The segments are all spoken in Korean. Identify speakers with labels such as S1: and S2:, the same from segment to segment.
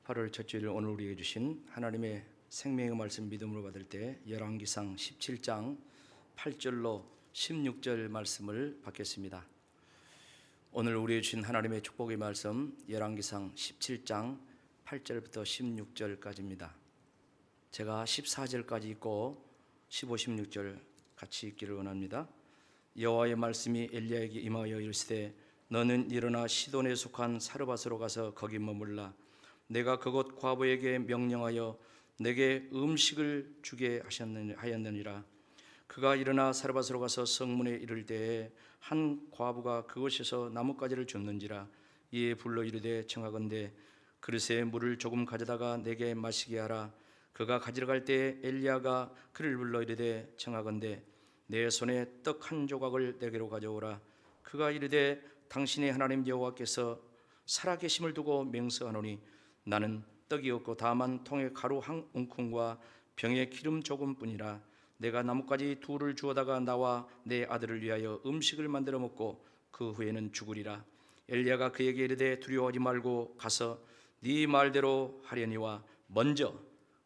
S1: 8월 첫 주일 오늘 우리에게 주신 하나님의 생명의 말씀 믿음으로 받을 때 열왕기상 17장 8절로 16절 말씀을 받겠습니다. 오늘 우리에게 주신 하나님의 축복의 말씀 열왕기상 17장 8절부터 16절까지입니다. 제가 14절까지 읽고 15, 16절 같이 읽기를 원합니다. 여호와의 말씀이 엘리야에게 임하여 이르시되 너는 일어나 시돈에 속한 사르밧으로 가서 거기 머물라. 내가 그곳 과부에게 명령하여 내게 음식을 주게 하였느니라. 그가 일어나 사르밧으로 가서 성문에 이를 때에 한 과부가 그곳에서 나뭇가지를 줍는지라. 이에 불러 이르되 청하건대 그릇에 물을 조금 가져다가 내게 마시게 하라. 그가 가지러 갈 때에 엘리야가 그를 불러 이르되 청하건대 내 손에 떡 한 조각을 내게로 가져오라. 그가 이르되 당신의 하나님 여호와께서 살아계심을 두고 맹세하노니 나는 떡이 없고 다만 통에 가루 한 움큼과 병에 기름 조금뿐이라. 내가 나뭇가지 둘을 주워다가 나와 내 아들을 위하여 음식을 만들어 먹고 그 후에는 죽으리라. 엘리야가 그에게 이르되 두려워하지 말고 가서 네 말대로 하려니와 먼저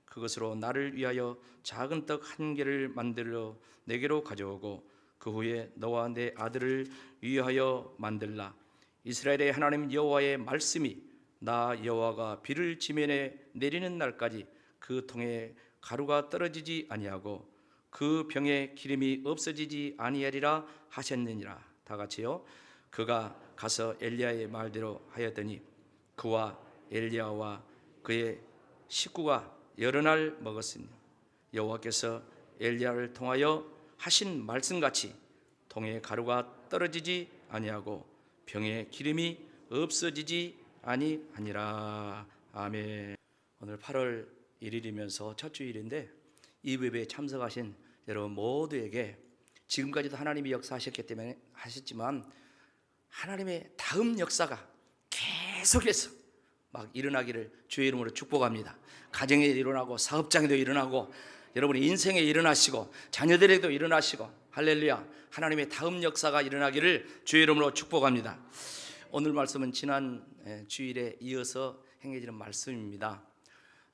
S1: 그것으로 나를 위하여 작은 떡 한 개를 만들어 내게로 가져오고 그 후에 너와 내 아들을 위하여 만들라. 이스라엘의 하나님 여호와의 말씀이 나 여호와가 비를 지면에 내리는 날까지 그 통에 가루가 떨어지지 아니하고 그 병에 기름이 없어지지 아니하리라 하셨느니라. 다 같이요. 그가 가서 엘리야의 말대로 하였더니 그와 엘리야와 그의 식구가 여러 날 먹었으니 여호와께서 엘리야를 통하여 하신 말씀같이 통에 가루가 떨어지지 아니하고 병에 기름이 없어지지 아니하니라. 아멘. 오늘 8월 1일이면서 첫 주일인데 이 예배에 참석하신 여러분 모두에게 지금까지도 하나님이 역사하셨기 때문에 하셨지만 하나님의 다음 역사가 계속해서 막 일어나기를 주의 이름으로 축복합니다. 가정에 일어나고 사업장에도 일어나고 여러분의 인생에 일어나시고 자녀들에게도 일어나시고 할렐루야. 하나님의 다음 역사가 일어나기를 주의 이름으로 축복합니다. 오늘 말씀은 지난 주일에 이어서 행해지는 말씀입니다.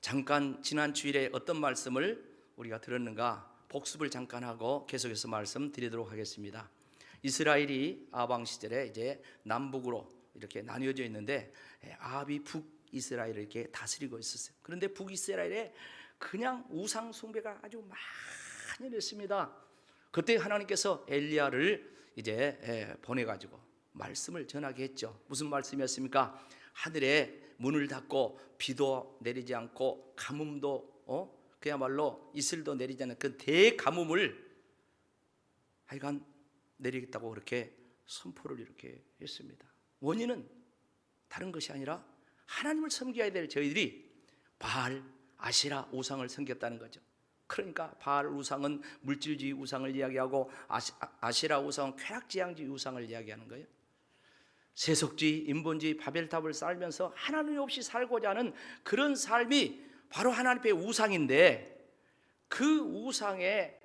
S1: 잠깐 지난 주일에 어떤 말씀을 우리가 들었는가 복습을 잠깐 하고 계속해서 말씀드리도록 하겠습니다. 이스라엘이 아방 시절에 이제 남북으로 이렇게 나뉘어져 있는데 아합이 북이스라엘을 이렇게 다스리고 있었어요. 그런데 북이스라엘에 그냥 우상 숭배가 아주 많이 됐습니다. 그때 하나님께서 엘리야를 이제 보내가지고 말씀을 전하게 했죠. 무슨 말씀이었습니까? 하늘에 문을 닫고 비도 내리지 않고 가뭄도 그야말로 이슬도 내리지 않는 그 대가뭄을 하여간 내리겠다고 그렇게 선포를 이렇게 했습니다. 원인은 다른 것이 아니라 하나님을 섬겨야 될 저희들이 바알, 아시라 우상을 섬겼다는 거죠. 그러니까 바알 우상은 물질주의 우상을 이야기하고 아시라 우상은 쾌락지향주의 우상을 이야기하는 거예요. 세속주의, 인본주의, 바벨탑을 쌓으면서 하나님 없이 살고자 하는 그런 삶이 바로 하나님의 우상인데 그 우상의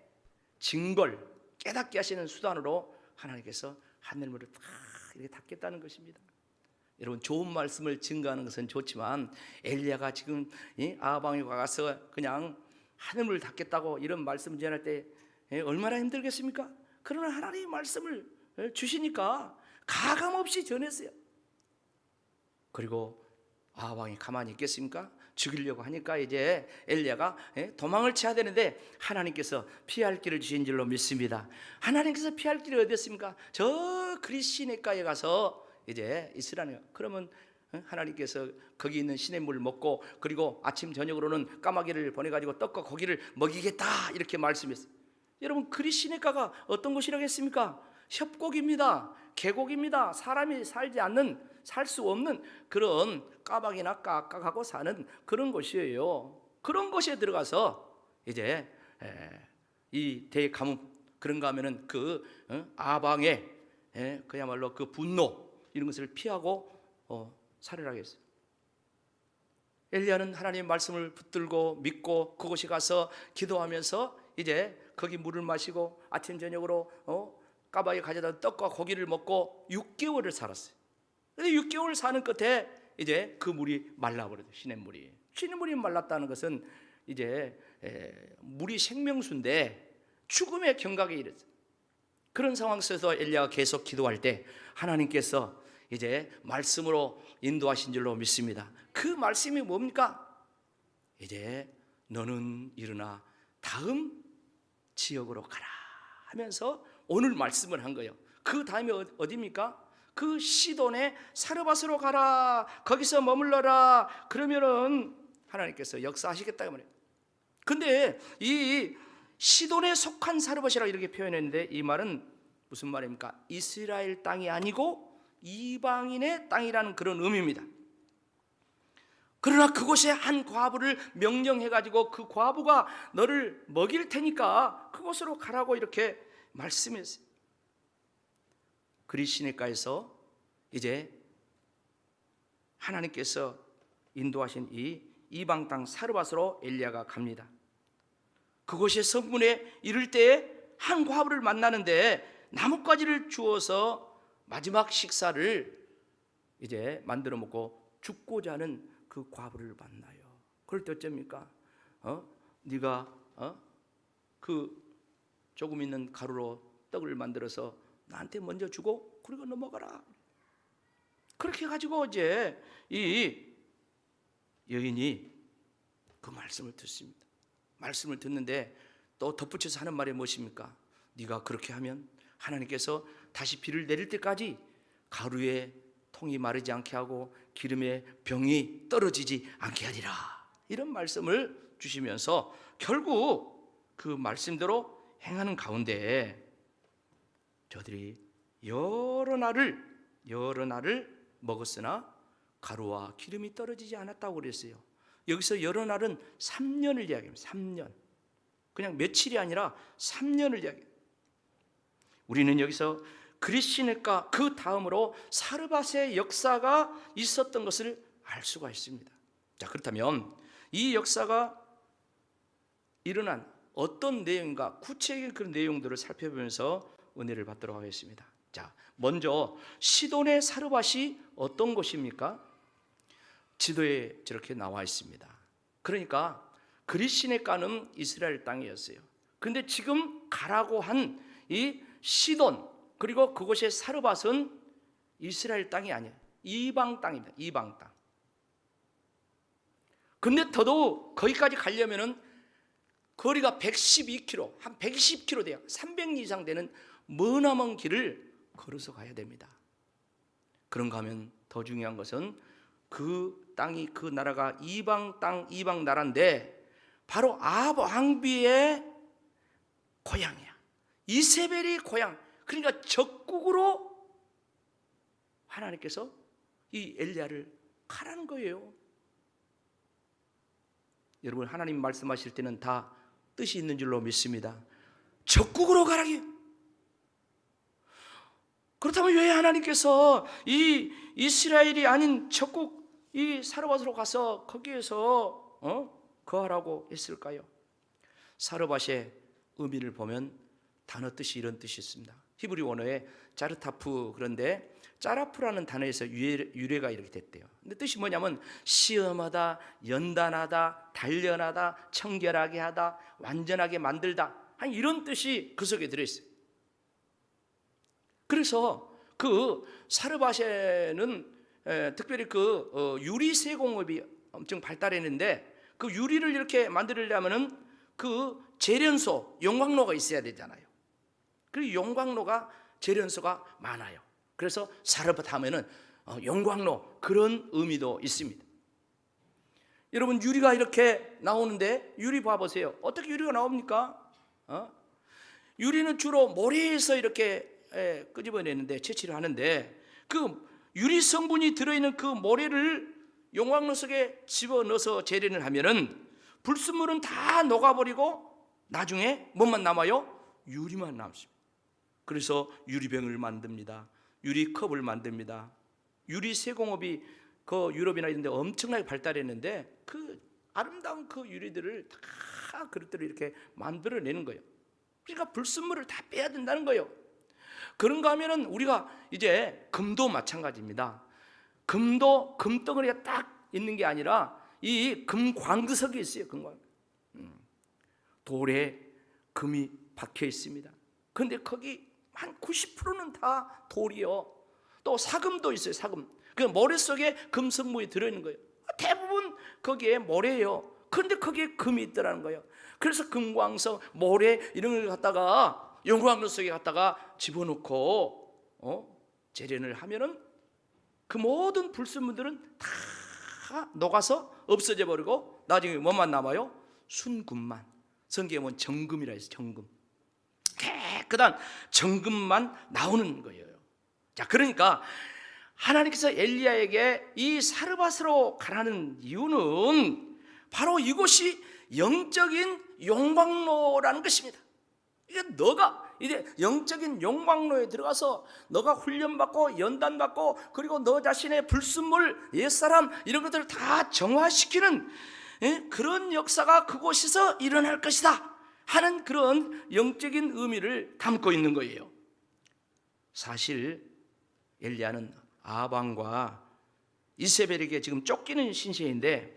S1: 징벌, 깨닫게 하시는 수단으로 하나님께서 하늘문을 다 이렇게 닫겠다는 것입니다. 여러분 좋은 말씀을 증거하는 것은 좋지만 엘리야가 지금 아방에 가서 그냥 하늘문을 닫겠다고 이런 말씀을 전할 때 얼마나 힘들겠습니까? 그러나 하나님의 말씀을 주시니까 가감없이 전했어요. 그리고 아방이 가만히 있겠습니까? 죽이려고 하니까 이제 엘리야가 도망을 쳐야 되는데 하나님께서 피할 길을 주신 줄로 믿습니다. 하나님께서 피할 길이 어디였습니까? 저 그리시네가에 가서 이제 있으라는 거예요. 그러면 하나님께서 거기 있는 시냇물을 먹고 그리고 아침 저녁으로는 까마귀를 보내가지고 떡과 고기를 먹이겠다 이렇게 말씀했어요. 여러분 그리시네가가 어떤 곳이라고 했습니까? 협곡입니다. 계곡입니다. 사람이 살 수 없는 그런 까마귀나 깍깍하고 사는 그런 곳이에요. 그런 곳에 들어가서 이제 이 대가뭄 그런가 하면은 그 아방의 그야말로 그 분노 이런 것을 피하고 살으라고 했어요. 엘리야는 하나님의 말씀을 붙들고 믿고 그곳에 가서 기도하면서 이제 거기 물을 마시고 아침 저녁으로 까마귀 가져다 떡과 고기를 먹고 6개월을 살았어요. 근데 6개월 사는 끝에 이제 그 물이 말라버려요. 시냇물이 말랐다는 것은 이제 물이 생명수인데 죽음의 경각에 이르렀어요. 그런 상황 속에서 엘리야가 계속 기도할 때 하나님께서 이제 말씀으로 인도하신 줄로 믿습니다. 그 말씀이 뭡니까? 이제 너는 일어나 다음 지역으로 가라 하면서 오늘 말씀을 한 거예요. 그 다음에 어디입니까? 그 시돈의 사르밧으로 가라. 거기서 머물러라. 그러면은 하나님께서 역사하시겠다 그 말이에요. 근데 이 시돈에 속한 사르밧이라고 이렇게 표현했는데 이 말은 무슨 말입니까? 이스라엘 땅이 아니고 이방인의 땅이라는 그런 의미입니다. 그러나 그곳에 한 과부를 명령해가지고 그 과부가 너를 먹일 테니까 그곳으로 가라고 이렇게 말씀했어요. 그리시네가에서 이제 하나님께서 인도하신 이 이방 땅 사르밧으로 엘리야가 갑니다. 그곳의 성문에 이를 때에 한 과부를 만나는데 나뭇가지를 주어서 마지막 식사를 이제 만들어 먹고 죽고자 하는 그 과부를 만나요. 그럴 때 어쩝니까? 네가 그 조금 있는 가루로 떡을 만들어서 나한테 먼저 주고 그리고 넘어가라. 그렇게 해가지고 이제 이 여인이 그 말씀을 듣습니다. 말씀을 듣는데 또 덧붙여서 하는 말이 무엇입니까? 네가 그렇게 하면 하나님께서 다시 비를 내릴 때까지 가루에 통이 마르지 않게 하고 기름에 병이 떨어지지 않게 하리라. 이런 말씀을 주시면서 결국 그 말씀대로 행하는 가운데 저들이 여러 날을 먹었으나 가루와 기름이 떨어지지 않았다고 그랬어요. 여기서 여러 날은 3년을 이야기합니다. 3년. 그냥 며칠이 아니라 3년을 이야기해요. 우리는 여기서 그리시네가 그 다음으로 사르밧의 역사가 있었던 것을 알 수가 있습니다. 자, 그렇다면 이 역사가 일어난 어떤 내용인가 구체적인 그런 내용들을 살펴보면서 은혜를 받도록 하겠습니다. 자, 먼저 시돈의 사르밧이 어떤 곳입니까? 지도에 저렇게 나와 있습니다. 그러니까 그리시네가는 이스라엘 땅이었어요. 그런데 지금 가라고 한 이 시돈 그리고 그곳의 사르밧은 이스라엘 땅이 아니에요. 이방 땅입니다. 이방 땅. 근데 더더욱 거기까지 가려면은 거리가 112km, 한 120km 돼요. 300리 이상 되는 머나먼 길을 걸어서 가야 됩니다. 그런가 하면 더 중요한 것은 그 땅이 그 나라가 이방 땅, 이방 나라인데 바로 아합 왕비의 고향이야. 이세벨이 고향. 그러니까 적국으로 하나님께서 이 엘리야를 가라는 거예요. 여러분, 하나님 말씀하실 때는 다 뜻이 있는 줄로 믿습니다. 적국으로 가라기. 그렇다면 왜 하나님께서 이 이스라엘이 아닌 적국 이 사르밧으로 가서 거기에서 거하라고 했을까요? 사르밧의 의미를 보면 단어 뜻이 이런 뜻이 있습니다. 히브리 원어에 짜르타프, 그런데 짜라프라는 단어에서 유래가 이렇게 됐대요. 근데 뜻이 뭐냐면 시험하다, 연단하다, 단련하다, 청결하게 하다, 완전하게 만들다, 이런 뜻이 그 속에 들어있어요. 그래서 그 사르밧에는 특별히 그 유리 세공업이 엄청 발달했는데 그 유리를 이렇게 만들려면은 그 재련소, 용광로가 있어야 되잖아요. 그리고 용광로가 재련소가 많아요. 그래서 사르밧 하면은 용광로, 그런 의미도 있습니다. 여러분, 유리가 이렇게 나오는데 유리 봐보세요. 어떻게 유리가 나옵니까? 유리는 주로 모래에서 이렇게 끄집어내는데, 채취를 하는데 그 유리 성분이 들어있는 그 모래를 용광로 속에 집어넣어서 재련을 하면은 불순물은 다 녹아버리고 나중에 뭐만 남아요? 유리만 남습니다. 그래서 유리병을 만듭니다. 유리컵을 만듭니다. 유리 세공업이 그 유럽이나 이런 데 엄청나게 발달했는데 그 아름다운 그 유리들을 다 그릇들을 이렇게 만들어내는 거예요. 그러니까 불순물을 다 빼야 된다는 거예요. 그런가 하면은 우리가 이제 금도 마찬가지입니다. 금도 금덩어리가 딱 있는 게 아니라 이 금광석이 있어요. 금광. 돌에 금이 박혀 있습니다. 그런데 거기 한 90%는 다 돌이요. 또 사금도 있어요. 사금. 그 모래 속에 금성물이 들어있는 거예요. 대부분 거기에 모래예요. 그런데 거기에 금이 있더라는 거예요. 그래서 금광석, 모래 이런 걸 갖다가 용광로 속에 갖다가 집어넣고 재련을 하면은 그 모든 불순물들은 다 녹아서 없어져 버리고 나중에 뭐만 남아요? 순금만. 성경에 보면 정금이라 해서 정금. 깨끗한 정금만 나오는 거예요. 자, 그러니까 하나님께서 엘리야에게 이 사르밧으로 가라는 이유는 바로 이곳이 영적인 용광로라는 것입니다. 이게 너가 이제 영적인 용광로에 들어가서 너가 훈련받고 연단받고 그리고 너 자신의 불순물, 옛사람 이런 것들을 다 정화시키는 그런 역사가 그곳에서 일어날 것이다 하는 그런 영적인 의미를 담고 있는 거예요. 사실 엘리야는 아방과 이세벨에게 지금 쫓기는 신세인데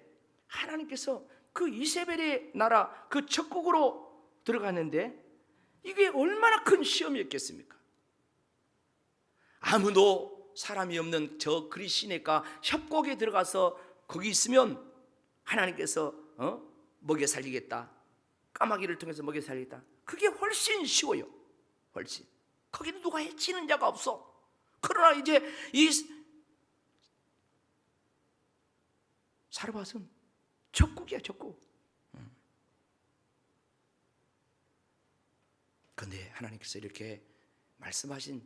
S1: 하나님께서 그 이세벨의 나라 그 적국으로 들어갔는데 이게 얼마나 큰 시험이었겠습니까? 아무도 사람이 없는 저 그리시네가 협곡에 들어가서 거기 있으면 하나님께서 먹여 살리겠다, 까마귀를 통해서 먹여 살리겠다, 그게 훨씬 쉬워요. 훨씬. 거기는 누가 해치는 자가 없어. 그러나 이제 이 사르밧은 적국이야, 적국. 그런데 하나님께서 이렇게 말씀하신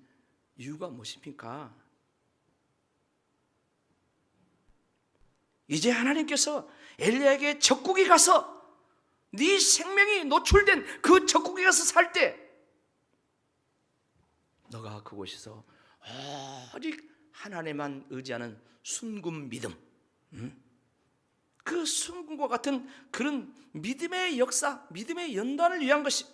S1: 이유가 무엇입니까? 이제 하나님께서 엘리야에게 적국에 가서 네 생명이 노출된 그 적국에 가서 살 때 너가 그곳에서 오직 하나님만 의지하는 순금 믿음, 그 순금과 같은 그런 믿음의 역사, 믿음의 연단을 위한 것이,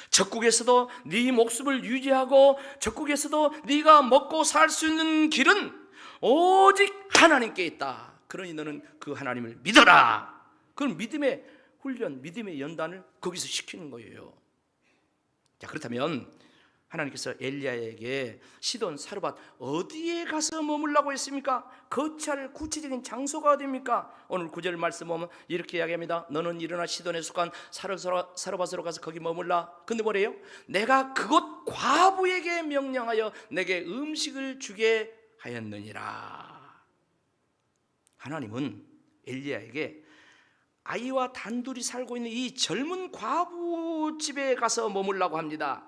S1: 적국에서도 네 목숨을 유지하고 적국에서도 네가 먹고 살 수 있는 길은 오직 하나님께 있다. 그러니 너는 그 하나님을 믿어라. 그건 믿음의 훈련, 믿음의 연단을 거기서 시키는 거예요. 자, 그렇다면 하나님께서 엘리야에게 시돈 사르밧 어디에 가서 머물라고 했습니까? 거처할 구체적인 장소가 어디입니까? 오늘 9절 말씀 보면 이렇게 이야기합니다. 너는 일어나 시돈에 속한 사르밧으로 가서 거기 머물라. 근데 뭐래요? 내가 그곳 과부에게 명령하여 내게 음식을 주게 하였느니라. 하나님은 엘리야에게 아이와 단둘이 살고 있는 이 젊은 과부 집에 가서 머물라고 합니다.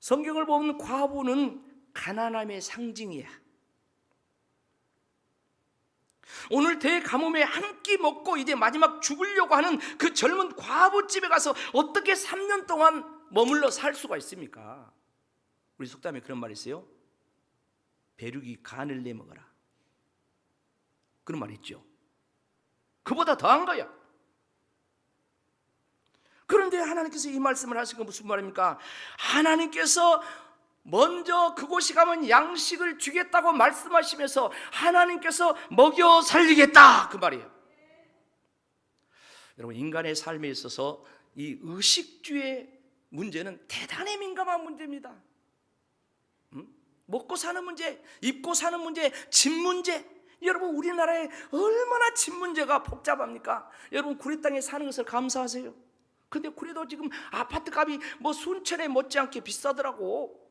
S1: 성경을 보면 과부는 가난함의 상징이야. 오늘 대가뭄에 한 끼 먹고 이제 마지막 죽으려고 하는 그 젊은 과부 집에 가서 어떻게 3년 동안 머물러 살 수가 있습니까? 우리 속담에 그런 말이 있어요. 배륙이 간을 내먹어라. 그런 말이 있죠. 그보다 더한 거야. 그런데 하나님께서 이 말씀을 하신 건 무슨 말입니까? 하나님께서 먼저 그곳이 가면 양식을 주겠다고 말씀하시면서 하나님께서 먹여 살리겠다, 그 말이에요. 여러분, 인간의 삶에 있어서 이 의식주의 문제는 대단히 민감한 문제입니다. 먹고 사는 문제, 입고 사는 문제, 집 문제. 여러분, 우리나라에 얼마나 집 문제가 복잡합니까? 여러분, 구리 땅에 사는 것을 감사하세요. 근데 그래도 지금 아파트 값이 뭐 순천에 못지않게 비싸더라고.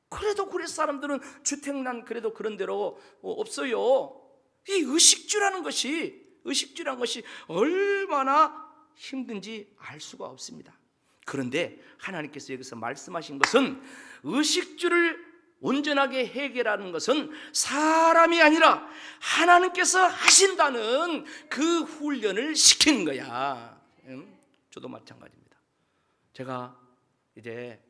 S1: 그래도 구리 사람들은 주택난 그래도 그런 데로 없어요. 이 의식주라는 것이 얼마나 힘든지 알 수가 없습니다. 그런데 하나님께서 여기서 말씀하신 것은 의식주를 온전하게 해결하는 것은 사람이 아니라 하나님께서 하신다는 그 훈련을 시킨 거야. 저도 마찬가지입니다. 제가 이제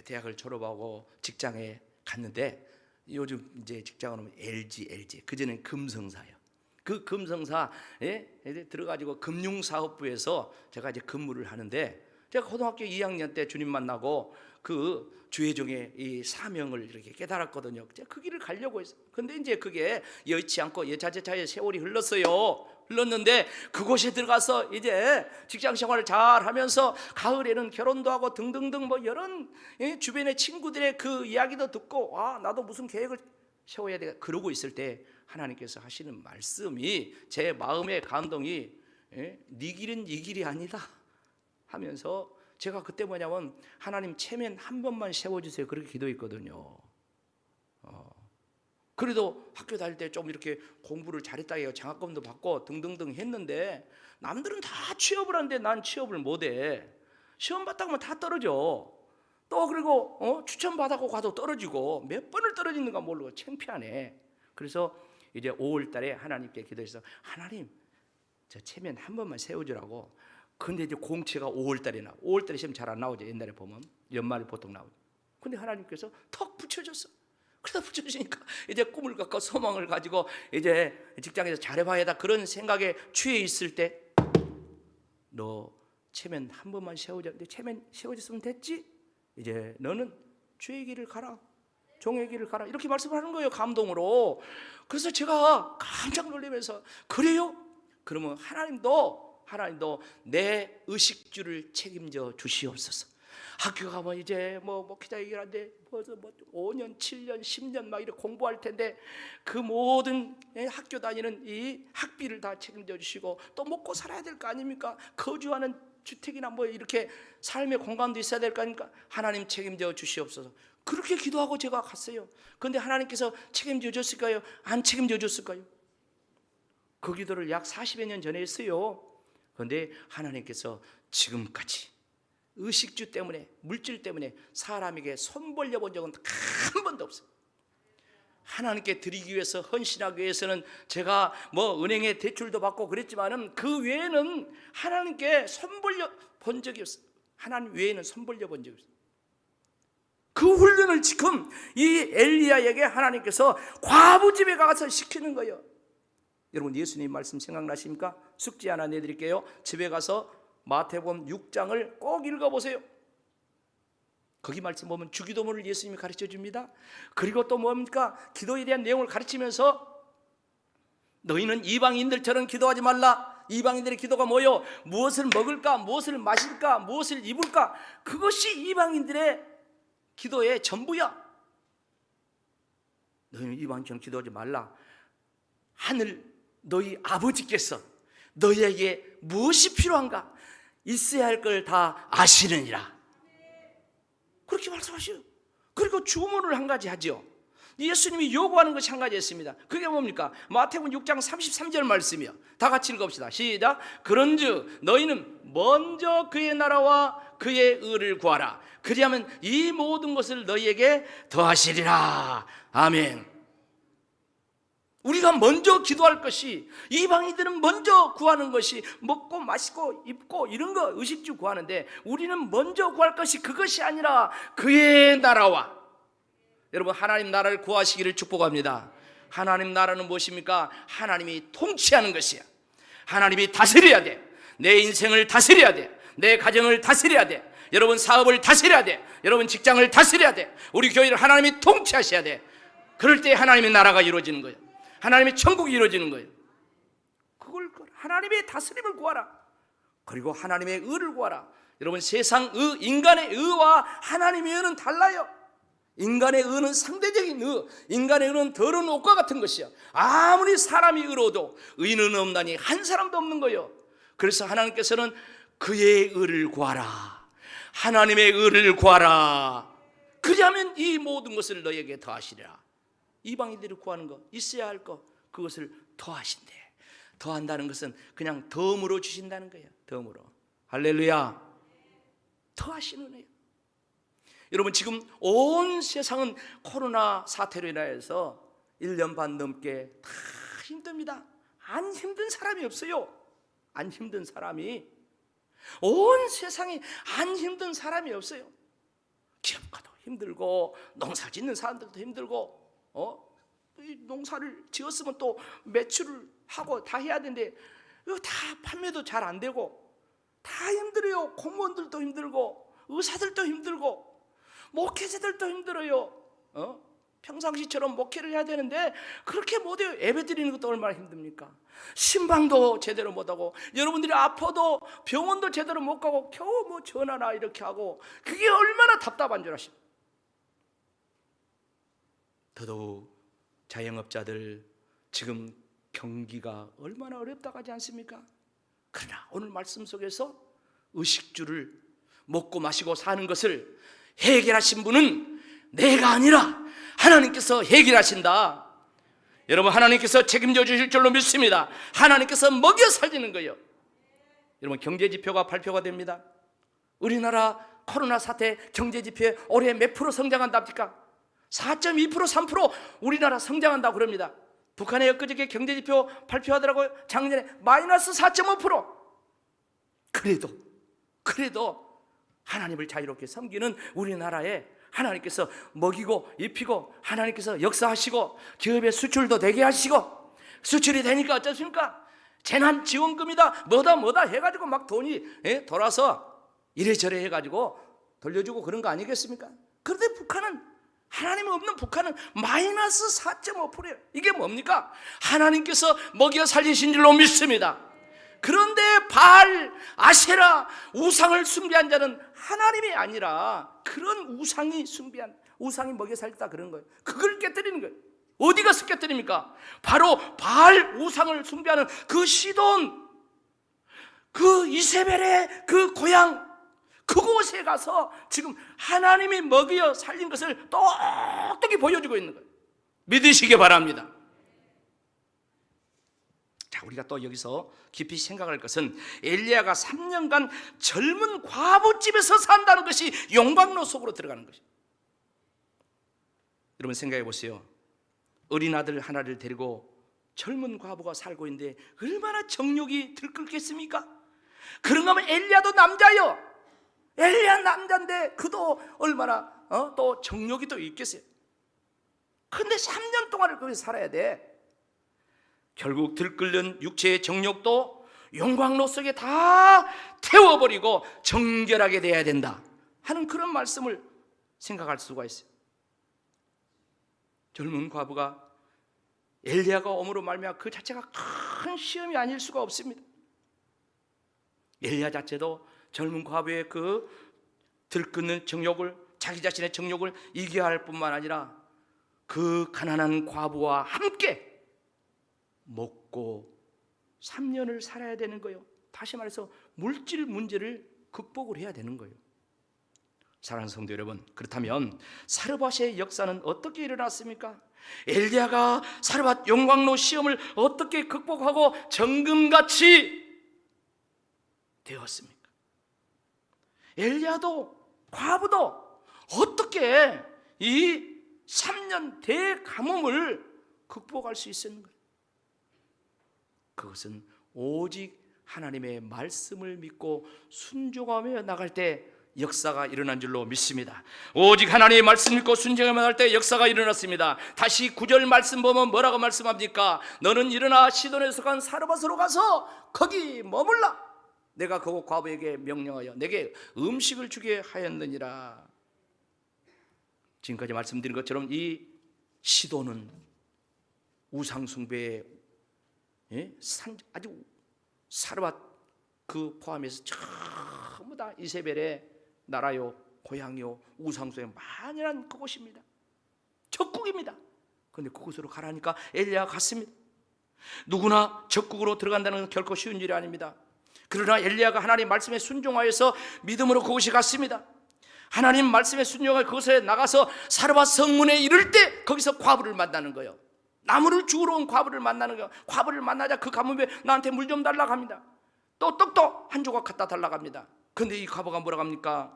S1: 대학을 졸업하고 직장에 갔는데 요즘 이제 직장은 오면 LG 그전엔 금성사예요. 그 금성사에 들어가지고 금융사업부에서 제가 이제 근무를 하는데 제가 고등학교 2학년 때 주님 만나고 그 주의종의 이 사명을 이렇게 깨달았거든요. 제가 그 길을 가려고 했어요. 근데 이제 그게 여의치 않고 여차저차의 세월이 흘렀는데 그곳에 들어가서 이제 직장 생활을 잘 하면서 가을에는 결혼도 하고 등등등 뭐 이런 주변의 친구들의 그 이야기도 듣고 나도 무슨 계획을 세워야 돼 그러고 있을 때 하나님께서 하시는 말씀이 제 마음의 감동이 네 길은 이 길이 아니다 하면서 제가 그때 뭐냐면 하나님 체면 한 번만 세워주세요 그렇게 기도했거든요. 그래도 학교 다닐 때 좀 이렇게 공부를 잘했다 해요. 장학금도 받고 등등등 했는데 남들은 다 취업을 하는데 난 취업을 못해. 시험 봤다고 하면 다 떨어져. 또 그리고 추천 받았고 가도 떨어지고 몇 번을 떨어지는가 모르고 창피하네. 그래서 이제 5월 달에 하나님께 기도해서 하나님 저 체면 한 번만 세워주라고. 근데 이제 공채가 5월 달에 나와. 5월 달에 시험 잘 안 나오죠. 옛날에 보면 연말에 보통 나오죠. 근데 하나님께서 턱 붙여줬어. 그러다 붙여주니까 이제 꿈을 갖고 소망을 가지고 이제 직장에서 잘해봐야다 그런 생각에 취해 있을 때 너 체면 한 번만 세워줘. 근데 체면 세워줬으면 됐지. 이제 너는 주의 길을 가라. 종의 길을 가라. 이렇게 말씀을 하는 거예요. 감동으로. 그래서 제가 깜짝 놀라면서 그래요? 그러면 하나님도 내 의식주를 책임져 주시옵소서. 학교 가면 이제 목회자 얘기를 하는데 벌써 5년, 7년, 10년 막 이렇게 공부할 텐데 그 모든 학교 다니는 이 학비를 다 책임져 주시고 또 먹고 살아야 될 거 아닙니까? 거주하는 주택이나 뭐 이렇게 삶의 공간도 있어야 될 거 아닙니까? 하나님 책임져 주시옵소서. 그렇게 기도하고 제가 갔어요. 그런데 하나님께서 책임져 줬을까요? 안 책임져 줬을까요? 그 기도를 약 40여 년 전에 했어요. 그런데 하나님께서 지금까지 의식주 때문에 물질 때문에 사람에게 손 벌려본 적은 한 번도 없어요. 하나님께 드리기 위해서 헌신하기 위해서는 제가 은행에 대출도 받고 그랬지만은 그 외에는 하나님께 손 벌려 본 적이 없어요. 하나님 외에는 손 벌려 본 적이 없어요. 그 훈련을 지금 이 엘리야에게 하나님께서 과부 집에 가서 시키는 거예요. 여러분 예수님 말씀 생각나십니까? 숙제 하나 내드릴게요. 집에 가서 마태복음 6장을 꼭 읽어보세요. 거기 말씀 보면 주기도문을 예수님이 가르쳐 줍니다. 그리고 또 뭡니까? 기도에 대한 내용을 가르치면서 너희는 이방인들처럼 기도하지 말라. 이방인들의 기도가 뭐요? 무엇을 먹을까? 무엇을 마실까? 무엇을 입을까? 그것이 이방인들의 기도의 전부야. 너희는 이방인처럼 기도하지 말라. 하늘 너희 아버지께서 너희에게 무엇이 필요한가? 있어야 할 걸 다 아시느니라. 그렇게 말씀하셔요. 그리고 주문을 한 가지 하죠. 예수님이 요구하는 것이 한 가지 있습니다. 그게 뭡니까? 마태복음 6장 33절 말씀이요. 다 같이 읽읍시다. 시작. 그런즉 너희는 먼저 그의 나라와 그의 의를 구하라. 그리하면 이 모든 것을 너희에게 더하시리라. 아멘. 우리가 먼저 기도할 것이, 이방인들은 먼저 구하는 것이 먹고 마시고 입고 이런 거 의식주 구하는데 우리는 먼저 구할 것이 그것이 아니라 그의 나라와, 여러분 하나님 나라를 구하시기를 축복합니다. 하나님 나라는 무엇입니까? 하나님이 통치하는 것이야. 하나님이 다스려야 돼. 내 인생을 다스려야 돼. 내 가정을 다스려야 돼. 여러분 사업을 다스려야 돼. 여러분 직장을 다스려야 돼. 우리 교회를 하나님이 통치하셔야 돼. 그럴 때 하나님의 나라가 이루어지는 거예요. 하나님의 천국이 이루어지는 거예요. 그걸 하나님의 다스림을 구하라. 그리고 하나님의 의를 구하라. 여러분 세상 의, 인간의 의와 하나님의 의는 달라요. 인간의 의는 상대적인 의, 인간의 의는 더러운 옷과 같은 것이야. 아무리 사람이 의로워도 의는 없나니 한 사람도 없는 거예요. 그래서 하나님께서는 그의 의를 구하라. 하나님의 의를 구하라. 그리하면 이 모든 것을 너에게 더하시리라. 이방인들이 구하는 거, 있어야 할 거, 그것을 더하신대. 더한다는 것은 그냥 덤으로 주신다는 거예요. 덤으로. 할렐루야. 더하시는 거예요. 여러분 지금 온 세상은 코로나 사태로 인하여서 1년 반 넘게 다 힘듭니다. 안 힘든 사람이 없어요. 안 힘든 사람이, 온 세상에 안 힘든 사람이 없어요. 기업가도 힘들고 농사 짓는 사람들도 힘들고, 이 농사를 지었으면 또 매출을 하고 다 해야 되는데 이거 다 판매도 잘 안 되고 다 힘들어요. 공무원들도 힘들고 의사들도 힘들고 목회자들도 힘들어요. 평상시처럼 목회를 해야 되는데 그렇게 못해요. 예배 드리는 것도 얼마나 힘듭니까? 신방도 제대로 못하고, 여러분들이 아파도 병원도 제대로 못 가고 겨우 뭐 전화나 이렇게 하고, 그게 얼마나 답답한 줄 아십니까? 더더욱 자영업자들 지금 경기가 얼마나 어렵다고 하지 않습니까? 그러나 오늘 말씀 속에서 의식주를 먹고 마시고 사는 것을 해결하신 분은 내가 아니라 하나님께서 해결하신다. 여러분, 하나님께서 책임져 주실 줄로 믿습니다. 하나님께서 먹여 살리는 거예요. 여러분, 경제지표가 발표가 됩니다. 우리나라 코로나 사태 경제지표에 올해 몇 프로 성장한답니까? 4.2%, 3% 우리나라 성장한다고 그럽니다. 북한의 엊그저께 경제지표 발표하더라고요. 작년에 마이너스 4.5%. 그래도 하나님을 자유롭게 섬기는 우리나라에 하나님께서 먹이고 입히고, 하나님께서 역사하시고, 기업의 수출도 되게 하시고, 수출이 되니까 어떻습니까? 재난지원금이다 뭐다 해가지고 막 돈이 돌아서 이래저래 해가지고 돌려주고 그런 거 아니겠습니까? 그런데 북한은, 하나님 없는 북한은 마이너스 4.5%예요. 이게 뭡니까? 하나님께서 먹여 살리신 줄로 믿습니다. 그런데 바알, 아세라, 우상을 숭배한 자는 하나님이 아니라 그런 우상이 숭배한, 우상이 먹여 살렸다 그런 거예요. 그걸 깨뜨리는 거예요. 어디 가서 깨뜨립니까? 바로 바알 우상을 숭배하는 그 시돈, 그 이세벨의 그 고향, 그곳에 가서 지금 하나님이 먹여 살린 것을 똑똑히 보여주고 있는 거예요. 믿으시기 바랍니다. 자, 우리가 또 여기서 깊이 생각할 것은 엘리야가 3년간 젊은 과부집에서 산다는 것이 용광로 속으로 들어가는 것입니다. 여러분 생각해 보세요. 어린 아들 하나를 데리고 젊은 과부가 살고 있는데 얼마나 정욕이 들끓겠습니까? 그런가 하면 엘리야도 남자요. 엘리야 남자인데 그도 얼마나 또 정욕이 또 있겠어요. 근데 3년 동안을 거기서 살아야 돼. 결국 들끓는 육체의 정욕도 용광로 속에 다 태워버리고 정결하게 돼야 된다 하는 그런 말씀을 생각할 수가 있어요. 젊은 과부가 엘리야가 옴으로 말미암아 그 자체가 큰 시험이 아닐 수가 없습니다. 엘리야 자체도 젊은 과부의 그 들끓는 정욕을, 자기 자신의 정욕을 이겨야 할 뿐만 아니라 그 가난한 과부와 함께 먹고 3년을 살아야 되는 거예요. 다시 말해서 물질 문제를 극복을 해야 되는 거예요. 사랑하는 성도 여러분, 그렇다면 사르밧의 역사는 어떻게 일어났습니까? 엘리야가 사르밧 용광로 시험을 어떻게 극복하고 정금같이 되었습니까? 엘리야도 과부도 어떻게 이 3년 대가뭄을 극복할 수 있었는가? 그것은 오직 하나님의 말씀을 믿고 순종하며 나갈 때 역사가 일어난 줄로 믿습니다. 오직 하나님의 말씀 믿고 순종하며 나갈 때 역사가 일어났습니다. 다시 9절 말씀 보면 뭐라고 말씀합니까? 너는 일어나 시돈에 속한 사르밧으로 가서 거기 머물라. 내가 그곳 과부에게 명령하여 내게 음식을 주게 하였느니라. 지금까지 말씀드린 것처럼 이 시돈은 우상숭배의 아주 사르밧 그 포함해서 전부 다 이세벨의 나라요, 고향이요, 우상숭배 만연한 그곳입니다. 적국입니다. 그런데 그곳으로 가라니까 엘리야가 갔습니다. 누구나 적국으로 들어간다는 건 결코 쉬운 일이 아닙니다. 그러나 엘리야가 하나님 말씀에 순종하여서 믿음으로 그곳이 갔습니다. 하나님 말씀에 순종하여 그곳에 나가서 사르밧 성문에 이를 때 거기서 과부를 만나는 거예요. 나무를 주우러 온 과부를 만나는 거예요. 과부를 만나자 그 가뭄에 나한테 물 좀 달라고 합니다. 또 떡도 한 조각 갖다 달라고 합니다. 그런데 이 과부가 뭐라고 합니까?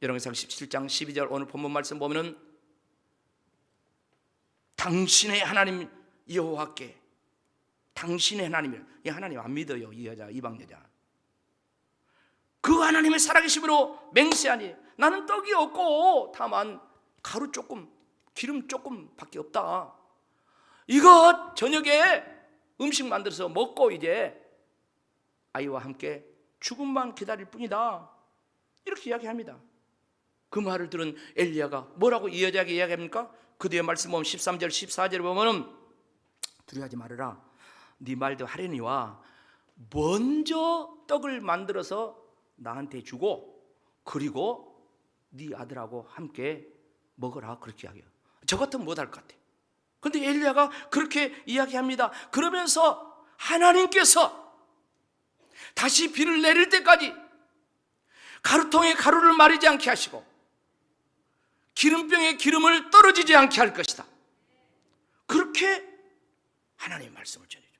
S1: 열왕기상 17장 12절 오늘 본문 말씀 보면은 당신의 하나님 여호와께, 당신의 하나님을, 이 하나님 안 믿어요. 이 여자, 이방 여자. 그 하나님의 살아계심으로 맹세하니 나는 떡이 없고 다만 가루 조금, 기름 조금 밖에 없다. 이거 저녁에 음식 만들어서 먹고 이제 아이와 함께 죽음만 기다릴 뿐이다, 이렇게 이야기합니다. 그 말을 들은 엘리야가 뭐라고 이 여자에게 이야기합니까? 그 뒤에 말씀 보면 13절 14절에 보면은 두려워하지 말아라, 네 말도 하려니와 먼저 떡을 만들어서 나한테 주고 그리고 네 아들하고 함께 먹어라, 그렇게 이야기해요. 저 같으면 못할 것 같아요. 그런데 엘리야가 그렇게 이야기합니다. 그러면서 하나님께서 다시 비를 내릴 때까지 가루통에 가루를 마르지 않게 하시고 기름병에 기름을 떨어지지 않게 할 것이다, 그렇게 하나님의 말씀을 전해줘.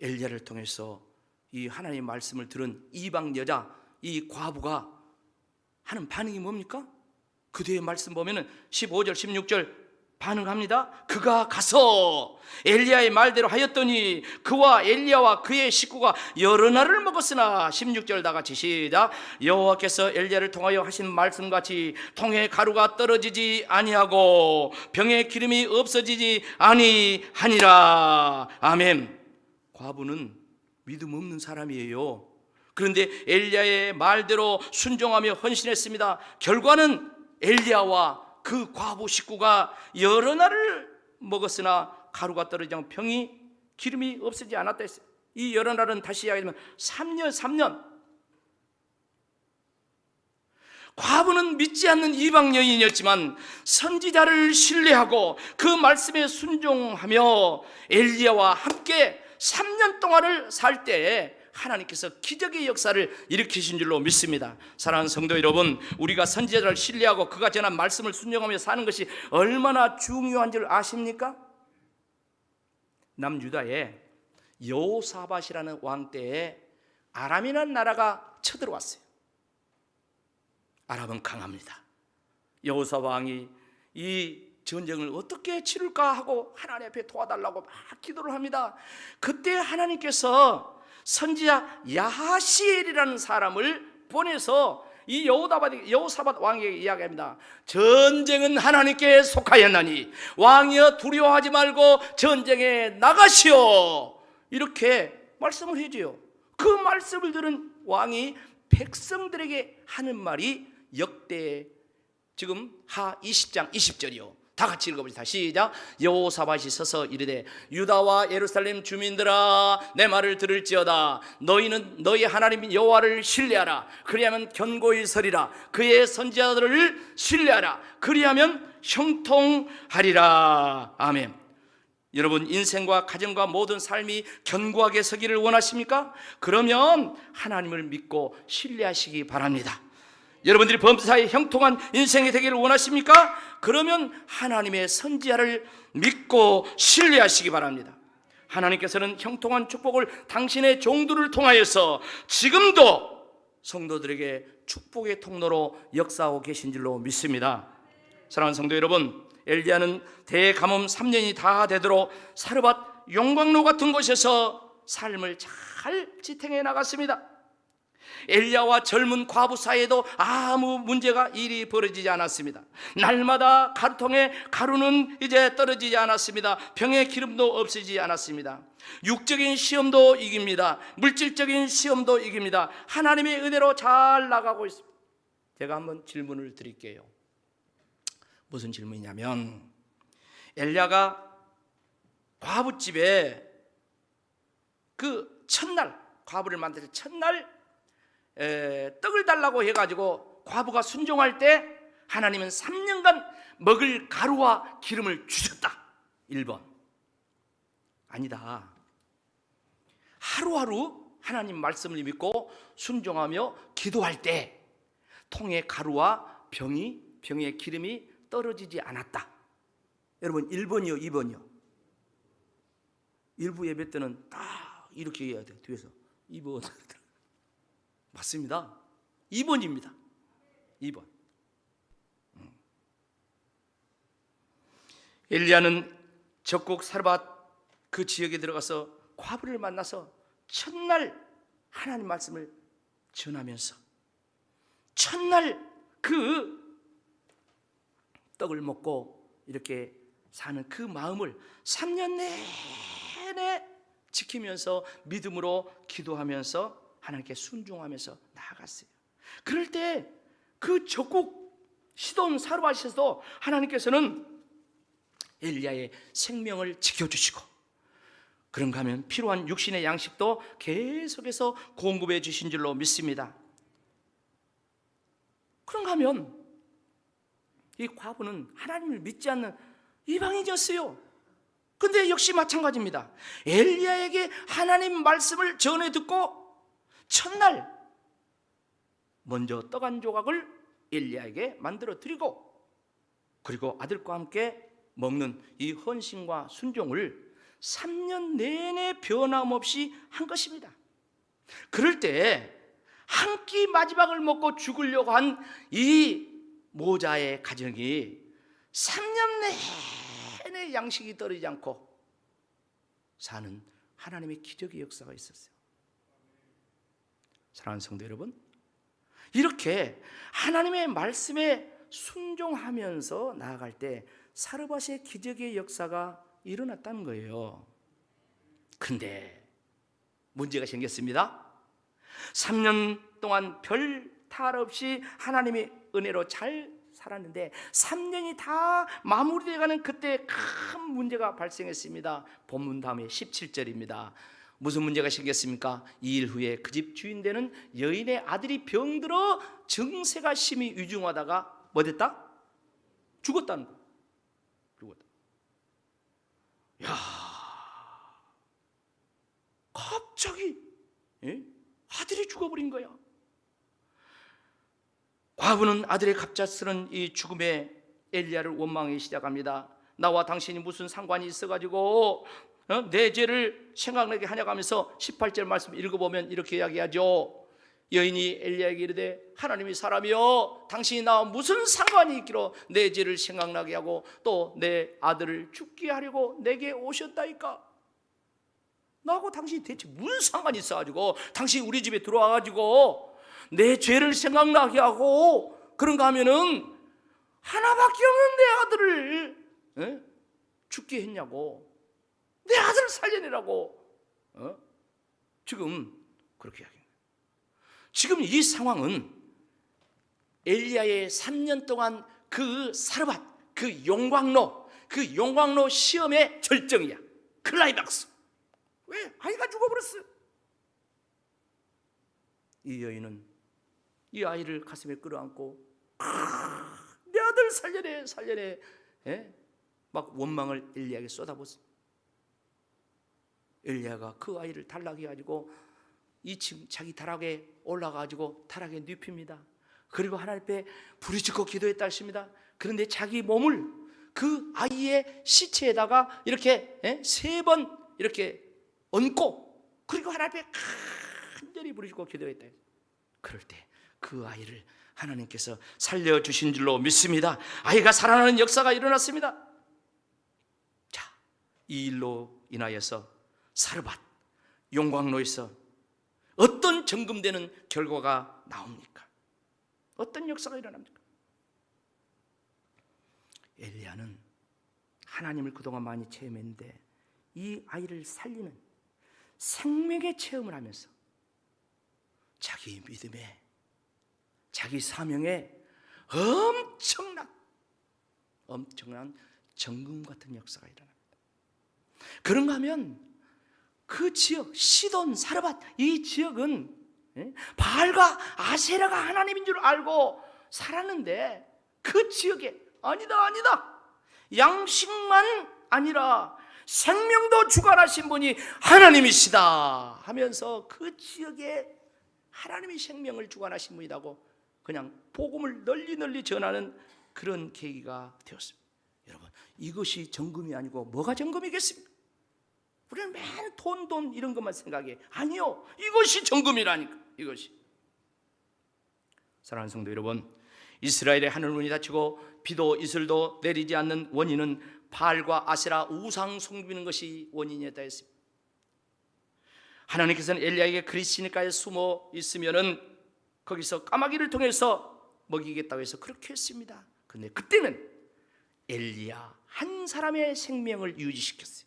S1: 엘리야를 통해서 이 하나님의 말씀을 들은 이방 여자, 이 과부가 하는 반응이 뭡니까? 그 뒤에 말씀 보면은 15절 16절 반응합니다. 그가 가서 엘리야의 말대로 하였더니 그와 엘리야와 그의 식구가 여러 날을 먹었으나 16절 다 같이 시작. 여호와께서 엘리야를 통하여 하신 말씀같이 통에 가루가 떨어지지 아니하고 병에 기름이 없어지지 아니하니라. 아멘. 과부는 믿음 없는 사람이에요. 그런데 엘리야의 말대로 순종하며 헌신했습니다. 결과는 엘리야와 그 과부 식구가 여러 날을 먹었으나 가루가 떨어지지 않고 병이 기름이 없어지지 않았다 했어요. 이 여러 날은 다시 이야기하면 3년. 과부는 믿지 않는 이방 여인이었지만 선지자를 신뢰하고 그 말씀에 순종하며 엘리야와 함께 3년 동안을 살 때에 하나님께서 기적의 역사를 일으키신 줄로 믿습니다. 사랑하는 성도 여러분, 우리가 선지자를 신뢰하고 그가 전한 말씀을 순종하며 사는 것이 얼마나 중요한 줄 아십니까? 남유다에 여호사밧이라는 왕 때에 아람이라는 나라가 쳐들어왔어요. 아람은 강합니다. 여호사밧 왕이 이 전쟁을 어떻게 치룰까 하고 하나님 앞에 도와달라고 막 기도를 합니다. 그때 하나님께서 선지자 야하시엘이라는 사람을 보내서 이 여호사밧 왕에게 이야기합니다. 전쟁은 하나님께 속하였나니 왕이여 두려워하지 말고 전쟁에 나가시오, 이렇게 말씀을 해줘요. 그 말씀을 들은 왕이 백성들에게 하는 말이 역대 지금 하 20장 20절이요. 다 같이 읽어보시다. 시작. 여호사밧이 서서 이르되 유다와 예루살렘 주민들아, 내 말을 들을지어다. 너희는 너희 하나님 여호와를 신뢰하라. 그리하면 견고히 서리라. 그의 선지자들을 신뢰하라. 그리하면 형통하리라. 아멘. 여러분, 인생과 가정과 모든 삶이 견고하게 서기를 원하십니까? 그러면 하나님을 믿고 신뢰하시기 바랍니다. 여러분들이 범사에 형통한 인생이 되기를 원하십니까? 그러면 하나님의 선지자를 믿고 신뢰하시기 바랍니다. 하나님께서는 형통한 축복을 당신의 종들을 통하여서 지금도 성도들에게 축복의 통로로 역사하고 계신 줄로 믿습니다. 사랑하는 성도 여러분, 엘리야는 대가뭄 3년이 다 되도록 사르밧 용광로 같은 곳에서 삶을 잘 지탱해 나갔습니다. 엘리야와 젊은 과부 사이에도 아무 문제가 일이 벌어지지 않았습니다. 날마다 가루통에 가루는 이제 떨어지지 않았습니다. 병에 기름도 없어지지 않았습니다. 육적인 시험도 이깁니다. 물질적인 시험도 이깁니다. 하나님의 은혜로 잘 나가고 있습니다. 제가 한번 질문을 드릴게요. 무슨 질문이냐면, 엘리야가 과부집에 그 첫날, 과부를 만들 첫날 떡을 달라고 해가지고 과부가 순종할 때 하나님은 3년간 먹을 가루와 기름을 주셨다. 1번. 아니다. 하루하루 하나님 말씀을 믿고 순종하며 기도할 때 통에 가루와 병에 기름이 떨어지지 않았다. 여러분, 1번이요 2번이요? 일부 예배 때는 딱 이렇게 해야 돼. 뒤에서 2번. 맞습니다. 2번입니다. 2번. 엘리야는 적국 사르밧 그 지역에 들어가서 과부를 만나서 첫날 하나님 말씀을 전하면서 첫날 그 떡을 먹고 이렇게 사는 그 마음을 3년 내내 지키면서 믿음으로 기도하면서 하나님께 순종하면서 나아갔어요. 그럴 때 그 적국 시돈 사르밧에서도 하나님께서는 엘리야의 생명을 지켜주시고, 그런가 하면 필요한 육신의 양식도 계속해서 공급해 주신 줄로 믿습니다. 그런가 하면 이 과부는 하나님을 믿지 않는 이방인이었어요. 근데 역시 마찬가지입니다. 엘리야에게 하나님 말씀을 전해 듣고 첫날 먼저 떡 한 조각을 엘리야에게 만들어 드리고, 그리고 아들과 함께 먹는 이 헌신과 순종을 3년 내내 변함없이 한 것입니다. 그럴 때 한 끼 마지막을 먹고 죽으려고 한 이 모자의 가정이 3년 내내 양식이 떨어지지 않고 사는 하나님의 기적의 역사가 있었어요. 사랑하는 성도 여러분, 이렇게 하나님의 말씀에 순종하면서 나아갈 때 사르밧의 기적의 역사가 일어났다는 거예요. 근데 문제가 생겼습니다. 3년 동안 별 탈 없이 하나님의 은혜로 잘 살았는데 3년이 다 마무리돼가는 그때 큰 문제가 발생했습니다. 본문 다음에 17절입니다. 무슨 문제가 생겼습니까? 2일 후에 그 집 주인 되는 여인의 아들이 병들어 증세가 심히 위중하다가 뭐 됐다? 죽었다는 거예요. 죽었다. 야, 갑자기 아들이 죽어버린 거야. 과부는 아들의 갑작스런 이 죽음에 엘리야를 원망하기 시작합니다. 나와 당신이 무슨 상관이 있어가지고 내 죄를 생각나게 하냐고 하면서 18절 말씀 읽어보면 이렇게 이야기하죠. 여인이 엘리야에게 이르되 하나님이 사람이여 당신이 나와 무슨 상관이 있기로 내 죄를 생각나게 하고 또 내 아들을 죽게 하려고 내게 오셨다니까. 나하고 당신이 대체 무슨 상관이 있어가지고 당신이 우리 집에 들어와가지고 내 죄를 생각나게 하고 그런가 하면은 하나밖에 없는 내 아들을 죽게 했냐고, 내 아들을 살려내라고 지금 그렇게 이야기합니다. 지금 이 상황은 엘리야의 3년 동안 그 사르밧, 그 용광로 시험의 절정이야. 클라이막스. 왜? 아이가 죽어버렸어. 이 여인은 이 아이를 가슴에 끌어안고 내 아들 살려내 막 원망을 엘리야에게 쏟아붓습니다. 엘리야가 그 아이를 달라게 해가지고 2층 자기 다락에 올라가가지고 다락에 눕힙니다. 그리고 하나님 앞에 부르짖고 기도했다 했습니다. 그런데 자기 몸을 그 아이의 시체에다가 이렇게 3번 이렇게 얹고 그리고 하나님 앞에 간절히 부르짖고 기도했다. 그럴 때 그 아이를 하나님께서 살려주신 줄로 믿습니다. 아이가 살아나는 역사가 일어났습니다. 자, 이 일로 인하여서 사르밧 용광로에서 어떤 점검되는 결과가 나옵니까? 어떤 역사가 일어납니까? 엘리야는 하나님을 그동안 많이 체험했는데 이 아이를 살리는 생명의 체험을 하면서 자기 믿음에, 자기 사명에 엄청난 정금 같은 역사가 일어납니다. 그런가 하면 그 지역 시돈 사르밧 이 지역은 바알과 아세라가 하나님인 줄 알고 살았는데 그 지역에 아니다 양식만 아니라 생명도 주관하신 분이 하나님이시다 하면서 그 지역에 하나님이 생명을 주관하신 분이라고 그냥 복음을 널리 전하는 그런 계기가 되었습니다. 여러분, 이것이 정금이 아니고 뭐가 정금이겠습니까? 우리는 맨 돈 이런 것만 생각해. 아니요, 이것이 정금이라니까. 이것이. 사랑하는 성도 여러분, 이스라엘의 하늘문이 닫히고 비도 이슬도 내리지 않는 원인은 바알과 아세라 우상 섬기는 것이 원인이었다 했습니다. 하나님께서는 엘리야에게 그리스니까에 숨어 있으면은 거기서 까마귀를 통해서 먹이겠다고 해서 그렇게 했습니다. 근데 그때는 엘리야 한 사람의 생명을 유지시켰어요.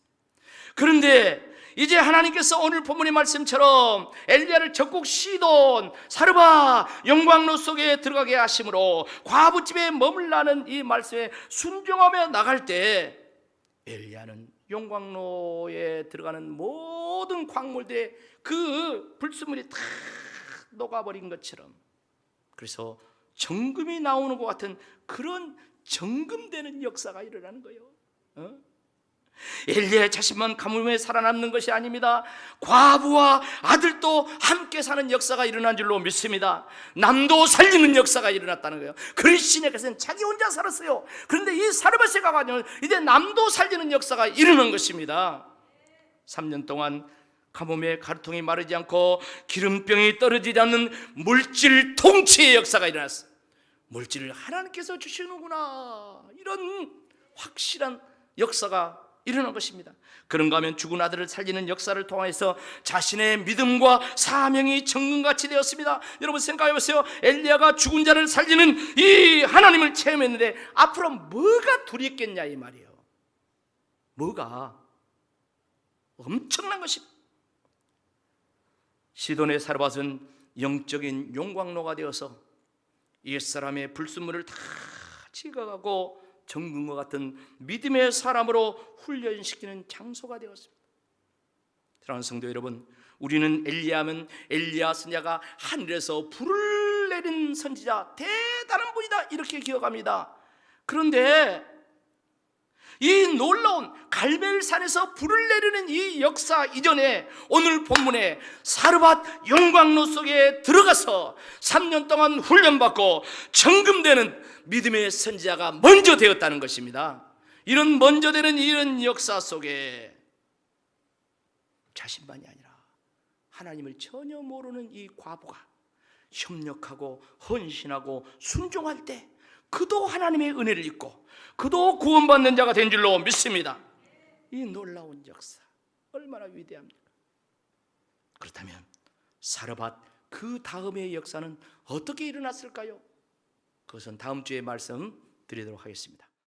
S1: 그런데 이제 하나님께서 오늘 본문의 말씀처럼 엘리야를 적국 시돈 사르밧 영광로 속에 들어가게 하심으로 과부집에 머물라는 이 말씀에 순종하며 나갈 때 엘리야는 용광로에 들어가는 모든 광물들의 그 불순물이 다 녹아버린 것처럼, 그래서 정금이 나오는 것 같은 그런 정금되는 역사가 일어나는 거예요. 엘리야의 자신만 가뭄에 살아남는 것이 아닙니다. 과부와 아들도 함께 사는 역사가 일어난 줄로 믿습니다. 남도 살리는 역사가 일어났다는 거예요. 그리스도인에게서는 자기 혼자 살았어요. 그런데 이 사르밧에 가가지고 이제 남도 살리는 역사가 일어난 것입니다. 3년 동안 가뭄에 가루통이 마르지 않고 기름병이 떨어지지 않는 물질 통치의 역사가 일어났어요. 물질을 하나님께서 주시는구나, 이런 확실한 역사가 일어난 것입니다. 그런가 하면 죽은 아들을 살리는 역사를 통해서 자신의 믿음과 사명이 정금같이 되었습니다. 여러분 생각해 보세요. 엘리야가 죽은 자를 살리는 이 하나님을 체험했는데 앞으로 뭐가 두렵겠냐 이 말이에요. 뭐가 엄청난 것입니다. 시돈의 사르밧은 영적인 용광로가 되어서 옛사람의 불순물을 다 찍어가고 정금과 같은 믿음의 사람으로 훈련시키는 장소가 되었습니다. 사랑하는 성도 여러분, 우리는 엘리야면 엘리야 선지자가 하늘에서 불을 내린 선지자, 대단한 분이다, 이렇게 기억합니다. 그런데 이 놀라운 갈멜산에서 불을 내리는 이 역사 이전에 오늘 본문에 사르밧 영광로 속에 들어가서 3년 동안 훈련받고 정금되는 믿음의 선지자가 먼저 되었다는 것입니다. 이런 먼저 되는 이런 역사 속에 자신만이 아니라 하나님을 전혀 모르는 이 과부가 협력하고 헌신하고 순종할 때 그도 하나님의 은혜를 입고 그도 구원받는 자가 된 줄로 믿습니다. 이 놀라운 역사 얼마나 위대합니까? 그렇다면 사르밧 그 다음의 역사는 어떻게 일어났을까요? 그것은 다음 주에 말씀 드리도록 하겠습니다.